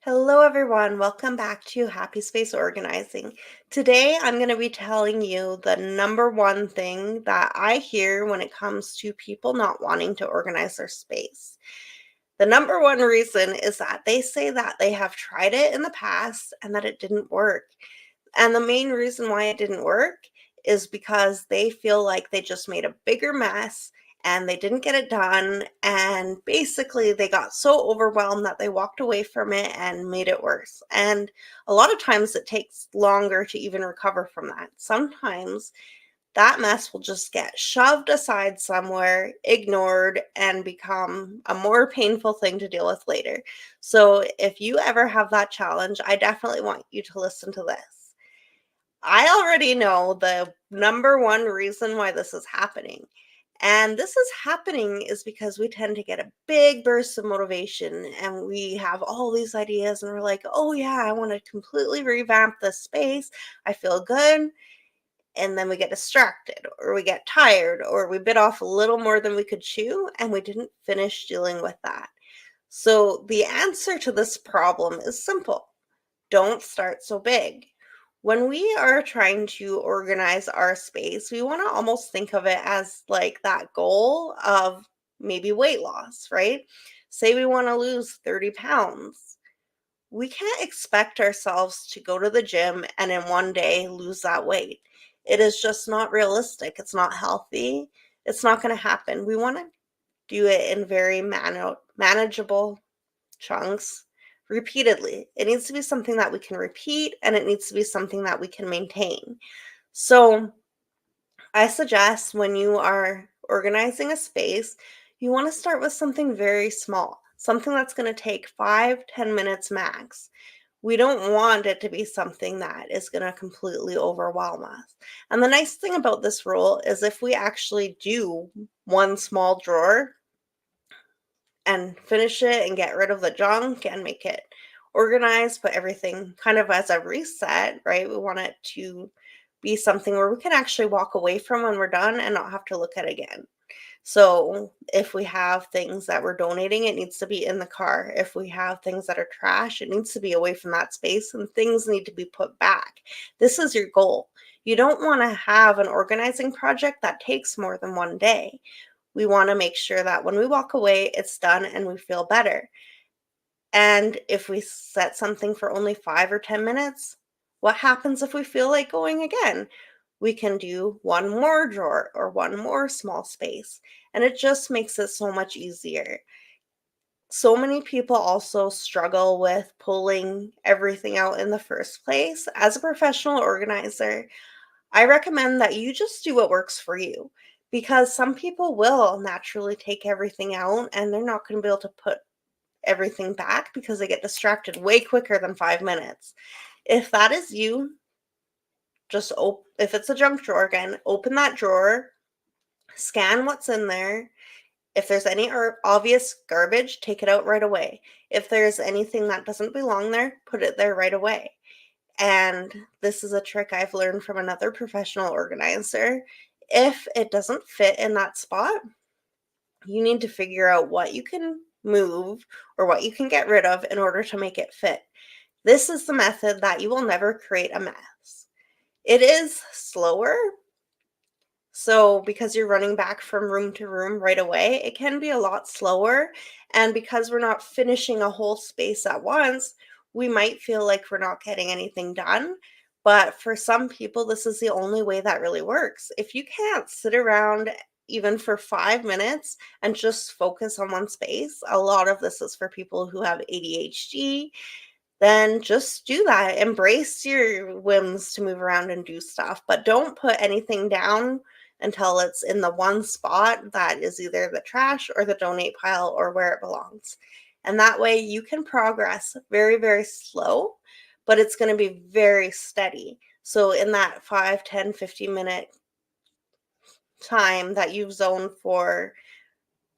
Hello, everyone. Welcome back to Happy Space Organizing. Today, I'm going to be telling you the number one thing that I hear when it comes to people not wanting to organize their space. The number one reason is that they say that they have tried it in the past and that it didn't work. And the main reason why it didn't work is because they feel like they just made a bigger mess and they didn't get it done. And basically, they got so overwhelmed that they walked away from it and made it worse. And a lot of times it takes longer to even recover from that. Sometimes that mess will just get shoved aside somewhere, ignored, and become a more painful thing to deal with later. So, if you ever have that challenge, I definitely want you to listen to this. I already know the number one reason why this is happening. And this is happening is because we tend to get a big burst of motivation and we have all these ideas and we're like, oh yeah, I want to completely revamp this space. I feel good. And then we get distracted or we get tired or we bit off a little more than we could chew and we didn't finish dealing with that. So the answer to this problem is simple. Don't start so big. When we are trying to organize our space, we want to almost think of it as like that goal of maybe weight loss, right? Say we want to lose 30 pounds. We can't expect ourselves to go to the gym and in one day lose that weight. It is just not realistic. It's not healthy. It's not going to happen. We want to do it in very manageable chunks repeatedly. It needs to be something that we can repeat and it needs to be something that we can maintain. So, I suggest when you are organizing a space, you want to start with something very small, something that's going to take 5-10 minutes max. We don't want it to be something that is going to completely overwhelm us. And the nice thing about this rule is if we actually do one small drawer and finish it and get rid of the junk and make it organized, put everything kind of as a reset, right? We want it to be something where we can actually walk away from when we're done and not have to look at it again. So if we have things that we're donating, it needs to be in the car. If we have things that are trash, it needs to be away from that space and things need to be put back. This is your goal. You don't want to have an organizing project that takes more than one day. We want to make sure that when we walk away, it's done and we feel better. And if we set something for only 5 or 10 minutes, what happens if we feel like going again? We can do one more drawer or one more small space, and it just makes it so much easier. So many people also struggle with pulling everything out in the first place. As a professional organizer, I recommend that you just do what works for you because some people will naturally take everything out and they're not going to be able to put everything back because they get distracted way quicker than 5 minutes. If that is you, if it's a junk drawer again, open that drawer, scan what's in there. If there's any obvious garbage, take it out right away. If there's anything that doesn't belong there, put it there right away. And this is a trick I've learned from another professional organizer. If it doesn't fit in that spot, you need to figure out what you can move or what you can get rid of in order to make it fit. This is the method that you will never create a mess. It is slower. So, because you're running back from room to room right away, it can be a lot slower. And because we're not finishing a whole space at once, we might feel like we're not getting anything done. But for some people, this is the only way that really works. If you can't sit around even for 5 minutes and just focus on one space, a lot of this is for people who have ADHD, then just do that. Embrace your whims to move around and do stuff, but don't put anything down until it's in the one spot that is either the trash or the donate pile or where it belongs. And that way you can progress very, very slow, but it's going to be very steady. So in that 5, 10, 15 minute time that you've zoned for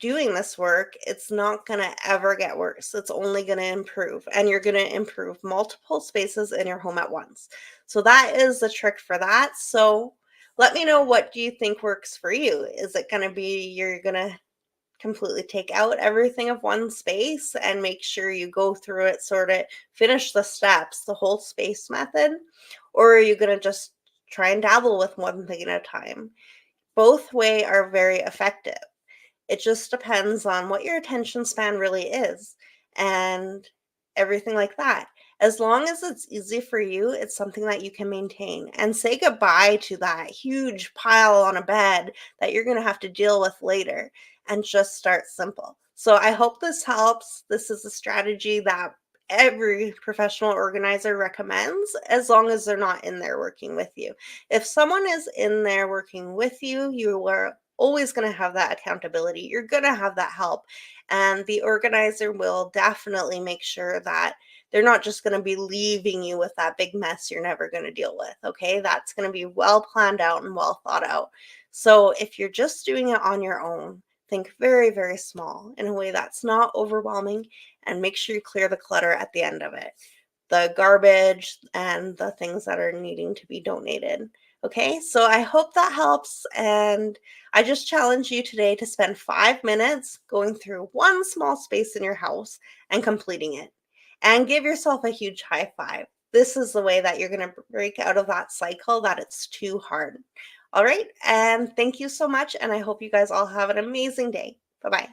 doing this work, it's not going to ever get worse. It's only going to improve, and you're going to improve multiple spaces in your home at once. So that is the trick for that. So let me know, what do you think works for you? Is it going to be you're going to completely take out everything of one space and make sure you go through it, sort it, finish the steps, the whole space method? Or are you going to just try and dabble with one thing at a time? Both way are very effective. It just depends on what your attention span really is and everything like that. As long as it's easy for you, it's something that you can maintain, and say goodbye to that huge pile on a bed that you're going to have to deal with later, and just start simple. So I hope this helps. This is a strategy that every professional organizer recommends, as long as they're not in there working with you. If someone is in there working with you, you are always going to have that accountability. You're going to have that help. And the organizer will definitely make sure that they're not just going to be leaving you with that big mess you're never going to deal with. Okay. That's going to be well planned out and well thought out. So if you're just doing it on your own, think very, very small in a way that's not overwhelming, and make sure you clear the clutter at the end of it, the garbage and the things that are needing to be donated. Okay, so I hope that helps. And I just challenge you today to spend 5 minutes going through one small space in your house and completing it. And give yourself a huge high five. This is the way that you're going to break out of that cycle that it's too hard. All right, and thank you so much. And I hope you guys all have an amazing day. Bye bye.